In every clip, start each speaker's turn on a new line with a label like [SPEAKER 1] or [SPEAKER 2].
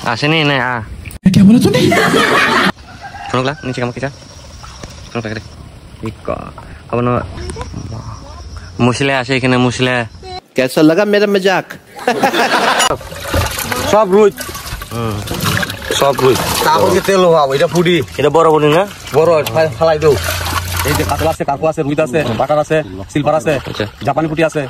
[SPEAKER 1] Sini ini
[SPEAKER 2] क्या बोला तूने?
[SPEAKER 1] Sunuglah, ini cik kamu kisah. Sunug lagi deh. Iko, apa no? Musle ashe kene musle.
[SPEAKER 3] कैसा लगा मेरा मजाक?
[SPEAKER 1] Sop ruj. Sop ruj.
[SPEAKER 4] Kamu kita loh, itu pudi.
[SPEAKER 1] Itu boro boro na?
[SPEAKER 4] Boro, halai do. এই যে কাতলা আছে, কাকু আছে, রুইত আছে, বাটার আছে, সিলভার আছে, জাপানি পুটি আছে।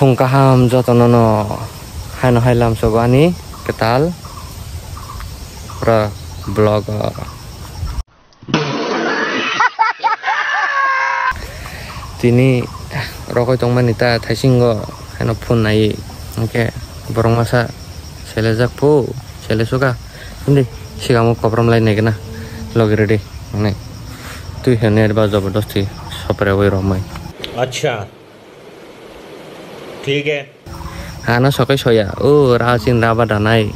[SPEAKER 1] Pungkaham jotonono haino hailam sogani ketal pra blogger. Tini rokoi tongman ita thaisingo haino phone nai oke borong masa selejak pu selesuka indi sigamu kopram lai nei kana logger ready ne tu hener ba jabardasti sopre oi romai
[SPEAKER 5] अच्छा ठीक है
[SPEAKER 1] Ano sokai soya rasin raba danai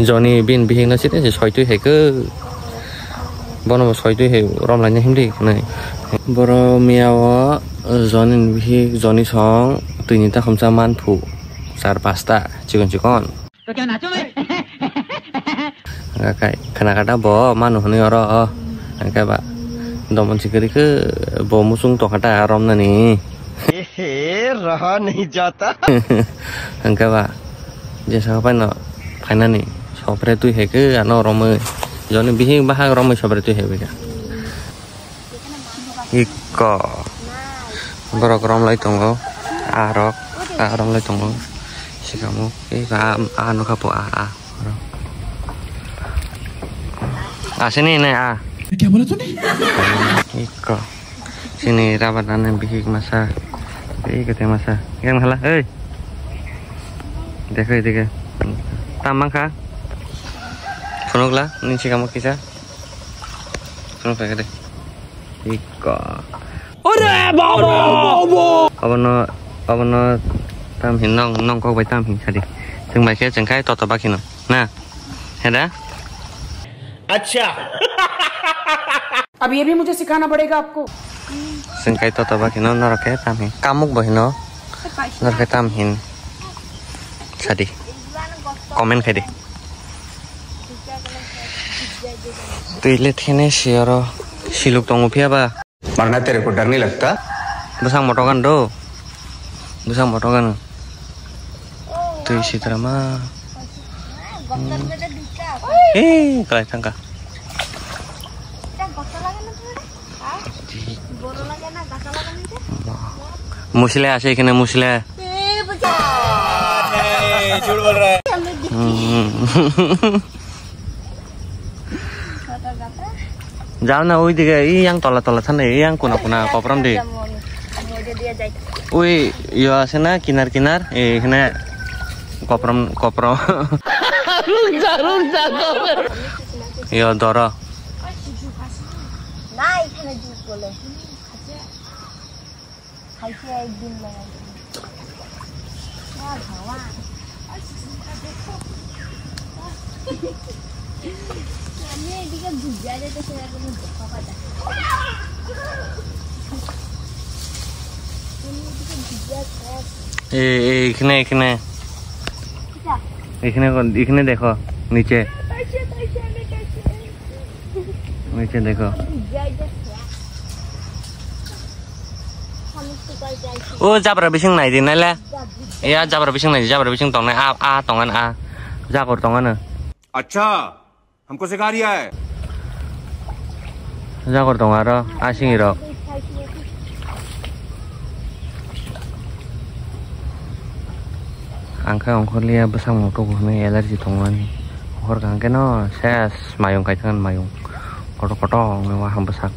[SPEAKER 1] Johnny bin bihing na site soi tu he ke bono soi tu he rom la himdi nai boro miawa Johnny bihi Johnny song tuini ta khamsa man phu sar pasta chikon chikon
[SPEAKER 2] तो क्या नाचो मैं?
[SPEAKER 1] kai khana kata bo manu hone oro kai ba domon chikari ke bo musung to kata rom na ni
[SPEAKER 3] रहा नहीं जाता।
[SPEAKER 1] Angka ba, jasa apa no, kaina ni, sopre tu he ke, ano romai, joni bihi bahag romai sopre tu he bega. Iko, borok rom lai tonggo, rom lai tonggo, si kamu, anu kapo sini ini
[SPEAKER 2] क्या बोला तूने?
[SPEAKER 1] Iko, sini rabatan bihi masa. Kete masa, yang halah, Deka, tamang kah? Sunuglah, ini sih kamu kisah. Sunug lagi deh. Iko. Apa no, tamhin nong kau bayi tamhin tadi. Teng bayi jengkai toto bakino. Nah, ada?
[SPEAKER 5] अच्छा
[SPEAKER 2] अब ये भी मुझे सिखाना पड़ेगा आपको।
[SPEAKER 1] Jengkai toto bakino noroke tamhin. Kamuk bahino noroke tamhin. Tadi. Komen kayak deh. Tuh lihat ini siaro siluk tongu pia ba.
[SPEAKER 4] मरना तेरे को डर नहीं लगता?
[SPEAKER 1] Besang motokan do. Besang motokan. Tuh isi drama. Kalau tangka. Musle ashe kene musle.
[SPEAKER 4] झूठ बोल रहा है।
[SPEAKER 1] Jalan na ui diga yang tola sana yang kuna kopram deh. Ui yo sana kinar kena kopram. Yo doro. इखने देखो नीचे देखो ओ जाबरा बिसिं नाय दिन नाले या जाबरा बिसिं तंग नाय आ तंगन आ जागर तंगन
[SPEAKER 4] अच्छा हमको सिखा रिया है
[SPEAKER 1] जागर तंग आरो आसिं रो angka ongkolia besang moto gue alergi tongan hor kangke no ses mayung kaitan mayung koto mewah besar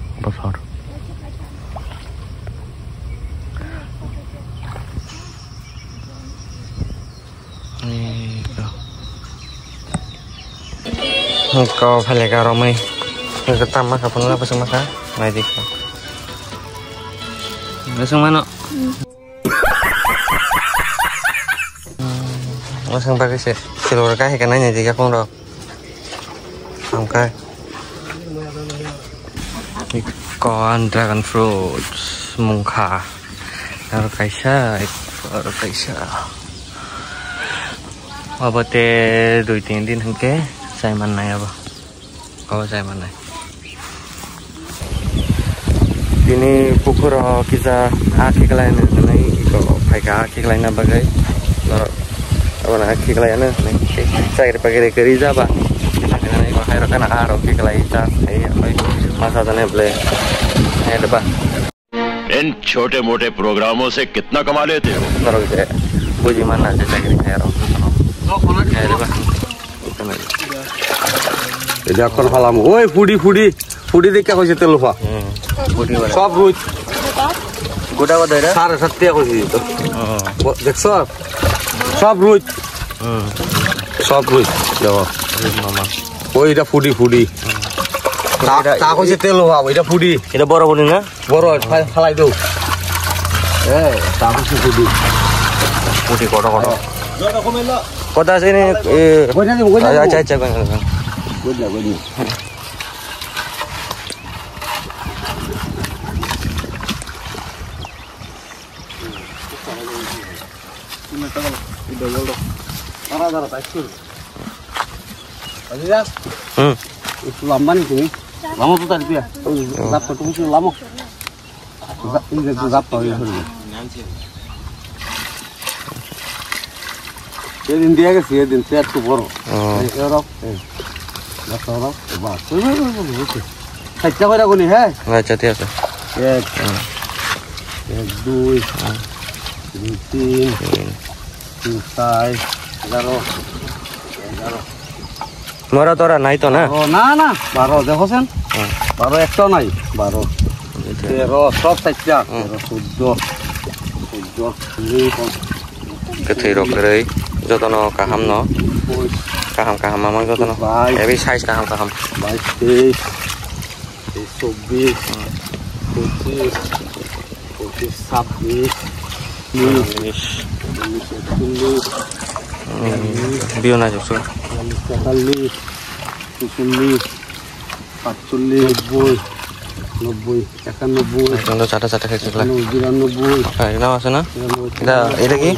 [SPEAKER 1] kau balik ke Romai ketama kapan lah besang masa naik dikau besang mana Masang pakai seluruh kah ikannya tiga kong dok, angkai ikan dragon fruit mungka, lalu kaisa হবতে 2-3 দিন হকে যাইমান নাই হব যাইমান নাই তিনি পুকুর কিজা আখিকলাই নাই ফাইকা akhikলাই na bagay abang akhikላይ ano cair pakai keri jaba ini kok air kan aro akhikላይ ca ai masa tane ble hai depan
[SPEAKER 6] इन छोटे मोटे प्रोग्रामों से कितना कमा लेते हो
[SPEAKER 1] baru gitu buji mana aja cair aro hai depan
[SPEAKER 4] এটা এখন ফালাম ওই ফুডি দেখে কইছে তেলফা সব রুই
[SPEAKER 1] গোটা কত এটা
[SPEAKER 4] 7.5 টাকা কইছি তো দেখছ সব রুই যাও
[SPEAKER 1] মামা
[SPEAKER 4] ওইটা ফুডি তা কইছে তেলফা ওইটা ফুডি
[SPEAKER 1] এটা বড় বড় না
[SPEAKER 4] বড় ফালাই দাও তা কইছে
[SPEAKER 1] পুটি কত কত আছে নি আচ্ছা আচ্ছা
[SPEAKER 4] itu lama nih sini lama tuh tadi ya zap ketemu sih lama ini zap tau ya jadi dia ke sih dia set tuh baru Eropa nggak tahu bah kaca kau dah gini heh
[SPEAKER 1] acha tiasa
[SPEAKER 4] এক দুই তিন চার 11
[SPEAKER 1] মরা তোরা নাই তো না
[SPEAKER 4] না 12 দেখছেন 12 একটাও নাই 12 13 সব 4টা 14
[SPEAKER 1] কেথে রকরে যতন কাহাম ন কাহাম আমা যতন এবি সাইজ কাহাম
[SPEAKER 4] 22 23 24 26
[SPEAKER 1] বিও না জসু
[SPEAKER 4] 40 46 47 90 91
[SPEAKER 1] আমরা চাটা খাইছিলা
[SPEAKER 4] 99
[SPEAKER 1] এটা আছে না এটা কি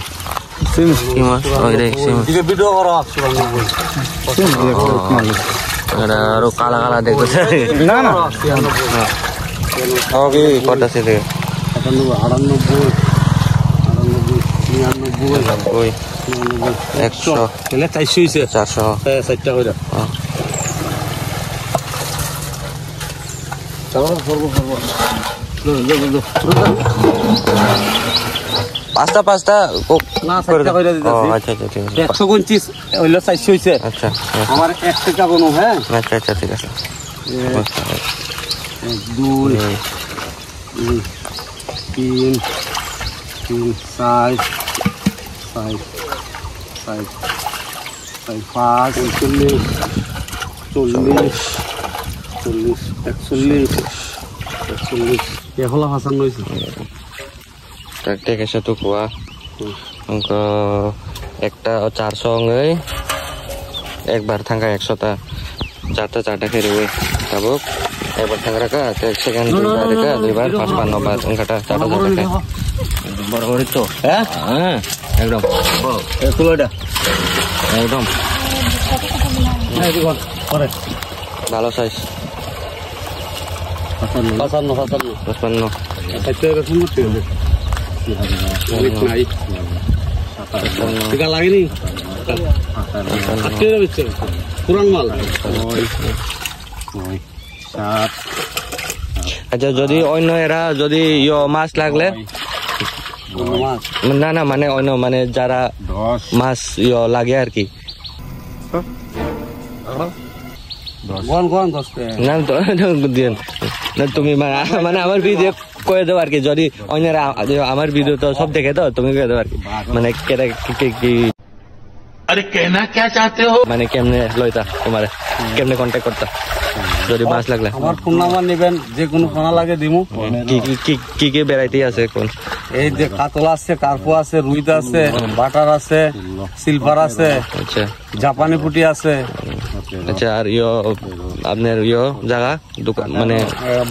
[SPEAKER 1] সিম মাছ এটা সিম
[SPEAKER 4] এটা ভিডিও করো
[SPEAKER 1] এটা আরো কালা কালা দেখতেছে না ওকে কত আছে দেখো
[SPEAKER 4] 98
[SPEAKER 1] ওই 100
[SPEAKER 4] তাহলে 400 হইছে
[SPEAKER 1] 400
[SPEAKER 4] হ্যাঁ 4টা কইরা চলো
[SPEAKER 1] পাঁচটা
[SPEAKER 4] না 4টা কইরা দিতেছি
[SPEAKER 1] আচ্ছা ঠিক আছে
[SPEAKER 4] 129 হইলো 400 হইছে
[SPEAKER 1] আচ্ছা
[SPEAKER 4] আমার 1 টাকা কোনো হ্যাঁ
[SPEAKER 1] আচ্ছা ঠিক আছে
[SPEAKER 4] 2 3 4 5 এখন হাসান নইছে
[SPEAKER 1] ঠিক আছে তো কোয়া অঙ্ক একটা 400 নয় একবার থাকা 100টা চারটা খেয়ে ওই তাবক একবার থাকা রাখা সেকেন্ড দুইবার 55 বার অঙ্কটা চারটা খায় বড় বড় তো হ্যাঁ একদম
[SPEAKER 4] তুলোটা
[SPEAKER 1] একদম ভালো সাইজ 55
[SPEAKER 4] লাগেনি পুরান মাল
[SPEAKER 1] আচ্ছা যদি অন্য এরা যদি মাছ লাগলে না মানে অন্য মানে যারা মাছ লাগে আর কি না তুমি মানে আমার ভিডিও করে দেবো আর কি যদি অন্যরা আমার ভিডিও তো সব দেখে তো তুমি করে দেবো আর কি মানে কি
[SPEAKER 6] अरे कहना क्या चाहते हो
[SPEAKER 1] মানে কেমনে লইতা তোমার কেমনে কন্টাক্ট করতা যদি মাছ লাগলে
[SPEAKER 4] আমার ফোন নাম্বার নেবেন যে কোনো ফোনা লাগে দিমু
[SPEAKER 1] কি ভ্যারাইটি আছে কোন
[SPEAKER 4] এই যে কাতলা আছে কার্পো আছে রুইতা আছে বাটার আছে সিলভার আছে
[SPEAKER 1] আচ্ছা
[SPEAKER 4] জাপানি পুটি আছে
[SPEAKER 1] আচ্ছা আর আপনার জায়গা দোকান মানে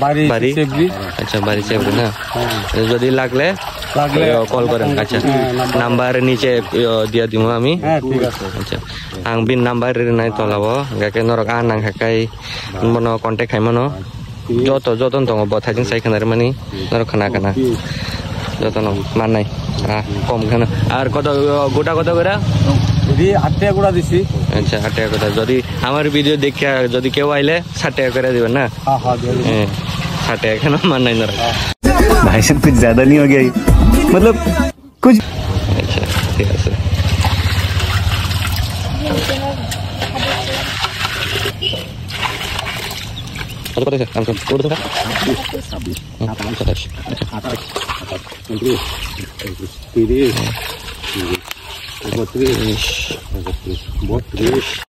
[SPEAKER 1] বাড়ি
[SPEAKER 4] সেবরি
[SPEAKER 1] আচ্ছা বাড়ি সেবরি না যদি লাগলে কল করেন আচ্ছা নাম্বার নিচে দিয়া দিব আমি আচ্ছা আং বিন নাম্বার নাই তলাব গাকে নরক আন নাং হাকাই মনো কন্টেক্ট খাইমনো যত যতন দङ बथाजों साइखानार मानि नर खाना खाना যতন মানাই কম খানা আর কত গোটা কত করে
[SPEAKER 4] যদি 8 টাকা গুড়া দিছি
[SPEAKER 1] আচ্ছা 8 টাকা করে যদি আমার ভিডিও দেখে যদি কেউ আইলে 60 টাকা করে দিবেন না হ্যাঁ 60 টাকা কেন মানাই নর
[SPEAKER 7] भाई साहब कुछ ज्यादा नहीं हो गया मतलब कुछ
[SPEAKER 1] अच्छा ঠিক আছে কত করে কাম করতে হবে
[SPEAKER 4] 30 32